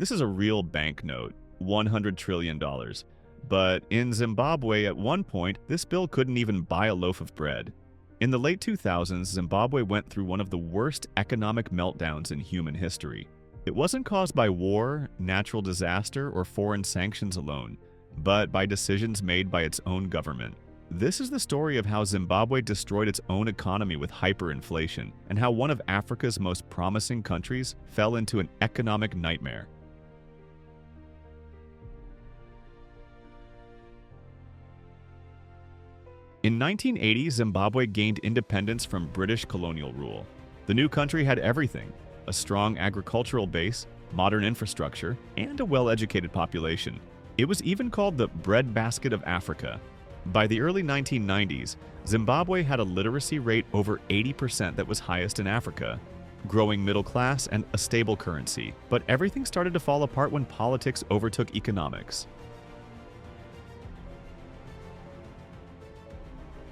This is a real banknote, $100 trillion. But in Zimbabwe at one point, this bill couldn't even buy a loaf of bread. In the late 2000s, Zimbabwe went through one of the worst economic meltdowns in human history. It wasn't caused by war, natural disaster, or foreign sanctions alone, but by decisions made by its own government. This is the story of how Zimbabwe destroyed its own economy with hyperinflation, and how one of Africa's most promising countries fell into an economic nightmare. In 1980, Zimbabwe gained independence from British colonial rule. The new country had everything: a strong agricultural base, modern infrastructure, and a well-educated population. It was even called the breadbasket of Africa. By the early 1990s, Zimbabwe had a literacy rate over 80% that was highest in Africa, growing middle class and a stable currency. But everything started to fall apart when politics overtook economics.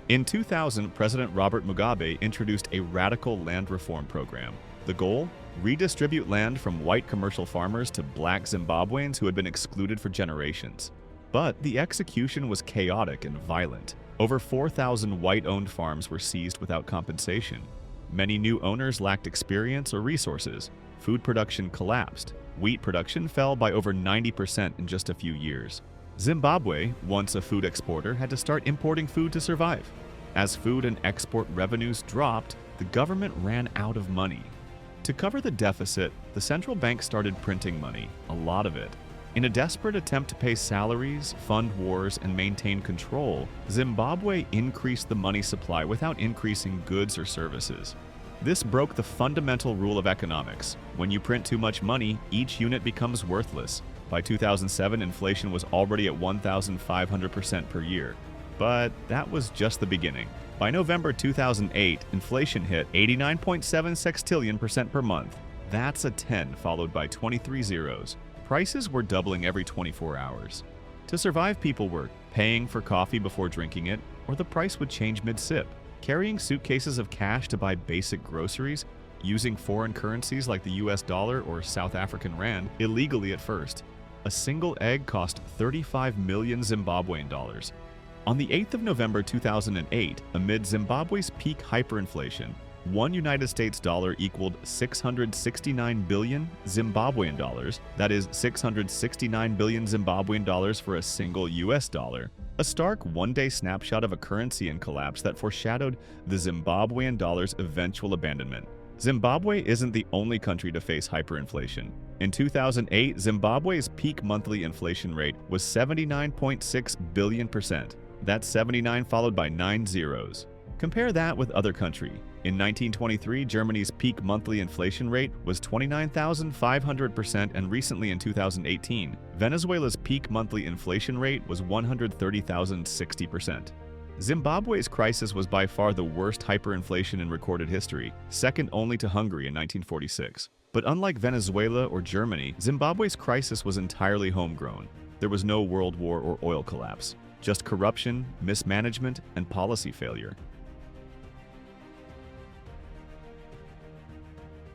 In 2000, President Robert Mugabe introduced a radical land reform program. The goal? Redistribute land from white commercial farmers to black Zimbabweans who had been excluded for generations. But the execution was chaotic and violent. Over 4,000 white-owned farms were seized without compensation. Many new owners lacked experience or resources. Food production collapsed. Wheat production fell by over 90% in just a few years. Zimbabwe, once a food exporter, had to start importing food to survive. As food and export revenues dropped, the government ran out of money. To cover the deficit, the central bank started printing money, a lot of it. In a desperate attempt to pay salaries, fund wars, and maintain control, Zimbabwe increased the money supply without increasing goods or services. This broke the fundamental rule of economics. When you print too much money, each unit becomes worthless. By 2007, inflation was already at 1,500% per year. But that was just the beginning. By November 2008, inflation hit 89.7 sextillion% per month. That's a 10 followed by 23 zeros. Prices were doubling every 24 hours. To survive, people were paying for coffee before drinking it, or the price would change mid-sip, carrying suitcases of cash to buy basic groceries, using foreign currencies like the US dollar or South African rand illegally at first. A single egg cost 35 million Zimbabwean dollars. On the 8th of November 2008, amid Zimbabwe's peak hyperinflation, one United States dollar equaled 669 billion Zimbabwean dollars, that is 669 billion Zimbabwean dollars for a single US dollar. A stark one-day snapshot of a currency in collapse that foreshadowed the Zimbabwean dollar's eventual abandonment. Zimbabwe isn't the only country to face hyperinflation. In 2008, Zimbabwe's peak monthly inflation rate was 79.6 billion%. That's 79 followed by 9 zeros. Compare that with other countries. In 1923, Germany's peak monthly inflation rate was 29,500%, and recently in 2018, Venezuela's peak monthly inflation rate was 130,060%. Zimbabwe's crisis was by far the worst hyperinflation in recorded history, second only to Hungary in 1946. But unlike Venezuela or Germany, Zimbabwe's crisis was entirely homegrown. There was no world war or oil collapse, just corruption, mismanagement, and policy failure.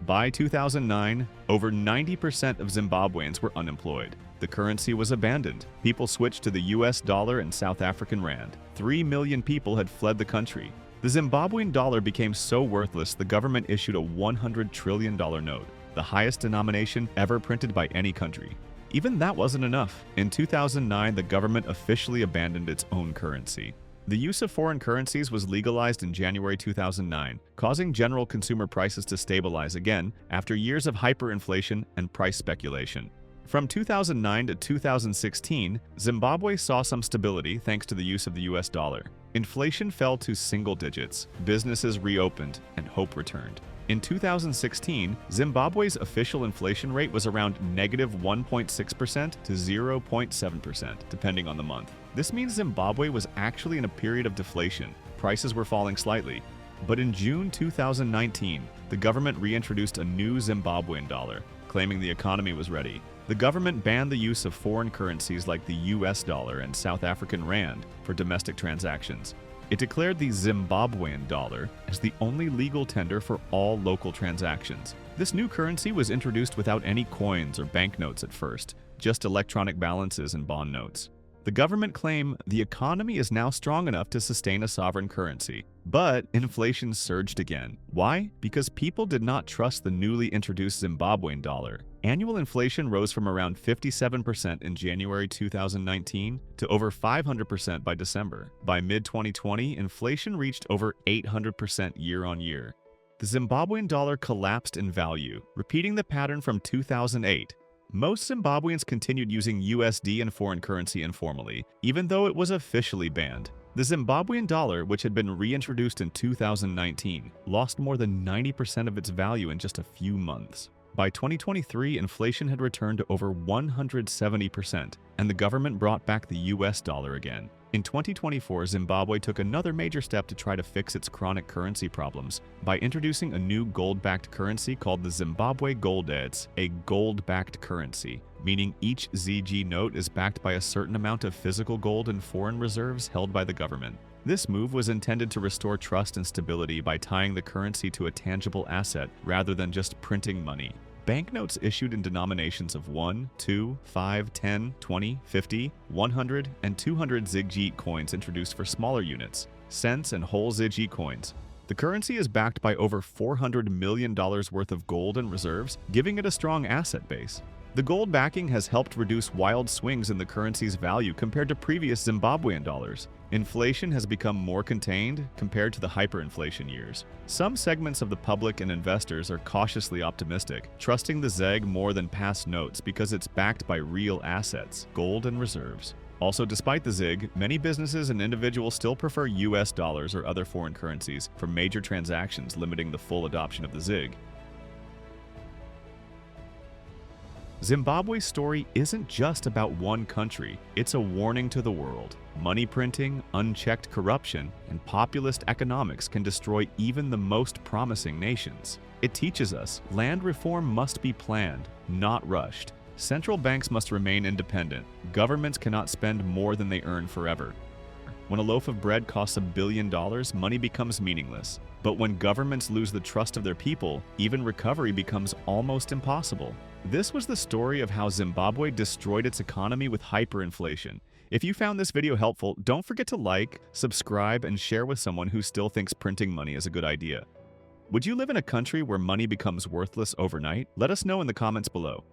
By 2009, over 90% of Zimbabweans were unemployed. The currency was abandoned. People switched to the US dollar and South African rand. 3 million people had fled the country. The Zimbabwean dollar became so worthless the government issued a $100 trillion note, the highest denomination ever printed by any country. Even that wasn't enough. In 2009, the government officially abandoned its own currency. The use of foreign currencies was legalized in January 2009, causing general consumer prices to stabilize again after years of hyperinflation and price speculation. From 2009 to 2016, Zimbabwe saw some stability thanks to the use of the US dollar. Inflation fell to single digits, businesses reopened, and hope returned. In 2016, Zimbabwe's official inflation rate was around -1.6% to 0.7%, depending on the month. This means Zimbabwe was actually in a period of deflation. Prices were falling slightly. But in June 2019, the government reintroduced a new Zimbabwean dollar, claiming the economy was ready. The government banned the use of foreign currencies like the US dollar and South African rand for domestic transactions. It declared the Zimbabwean dollar as the only legal tender for all local transactions. This new currency was introduced without any coins or banknotes at first, just electronic balances and bond notes. The government claim the economy is now strong enough to sustain a sovereign currency, but inflation surged again. Why? Because people did not trust the newly introduced Zimbabwean dollar. Annual inflation rose from around 57% in January 2019 to over 500% by December. By mid-2020, inflation reached over 800% year-on-year. The Zimbabwean dollar collapsed in value, repeating the pattern from 2008. Most Zimbabweans continued using USD and foreign currency informally, even though it was officially banned. The Zimbabwean dollar, which had been reintroduced in 2019, lost more than 90% of its value in just a few months. By 2023, inflation had returned to over 170%, and the government brought back the US dollar again. In 2024, Zimbabwe took another major step to try to fix its chronic currency problems by introducing a new gold-backed currency called the Zimbabwe Goldeds, a gold-backed currency, meaning each ZG note is backed by a certain amount of physical gold and foreign reserves held by the government. This move was intended to restore trust and stability by tying the currency to a tangible asset rather than just printing money. Banknotes issued in denominations of 1, 2, 5, 10, 20, 50, 100, and 200 ZG coins introduced for smaller units, cents and whole ZG coins. The currency is backed by over $400 million worth of gold and reserves, giving it a strong asset base. The gold backing has helped reduce wild swings in the currency's value compared to previous Zimbabwean dollars. Inflation has become more contained compared to the hyperinflation years. Some segments of the public and investors are cautiously optimistic, trusting the ZEG more than past notes because it's backed by real assets, gold and reserves. Also, despite the ZIG, many businesses and individuals still prefer US dollars or other foreign currencies for major transactions, limiting the full adoption of the ZIG. Zimbabwe's story isn't just about one country, it's a warning to the world. Money printing, unchecked corruption, and populist economics can destroy even the most promising nations. It teaches us land reform must be planned, not rushed. Central banks must remain independent. Governments cannot spend more than they earn forever. When a loaf of bread costs $1 billion, money becomes meaningless. But when governments lose the trust of their people, even recovery becomes almost impossible. This was the story of how Zimbabwe destroyed its economy with hyperinflation. If you found this video helpful, don't forget to like, subscribe, and share with someone who still thinks printing money is a good idea. Would you live in a country where money becomes worthless overnight? Let us know in the comments below.